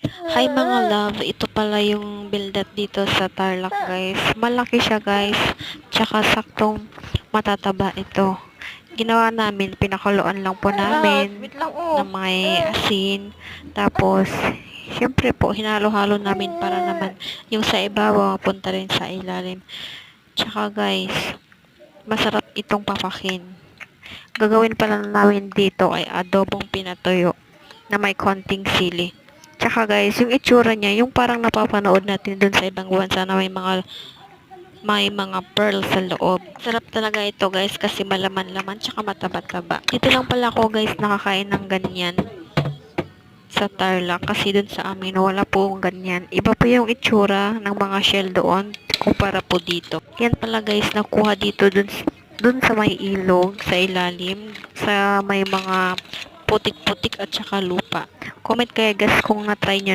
Hi mga love, ito pala yung build-up dito sa Tarlac guys. Malaki siya guys, tsaka saktong matataba ito. Ginawa namin, pinakuluan lang po namin ng may asin. Tapos, syempre po, hinalo-halo namin para naman yung sa ibabaw mapunta rin sa ilalim. Tsaka guys, masarap itong papakin. Gagawin pala namin dito ay adobong pinatuyo na may konting sili. Tsaka guys, yung itsura niya, yung parang napapanood natin dun sa ibang bansa na may mga pearl sa loob. Sarap talaga ito guys kasi malaman-laman tsaka mataba-taba. Dito lang pala ako guys nakakain ng ganyan sa Tarlac kasi dun sa amin wala po ganyan. Iba po yung itsura ng mga shell doon kumpara po dito. Yan pala guys nakuha dito dun sa may ilog, sa ilalim, sa may mga putik-putik at saka lupa. Comment kayo guys kung na-try nyo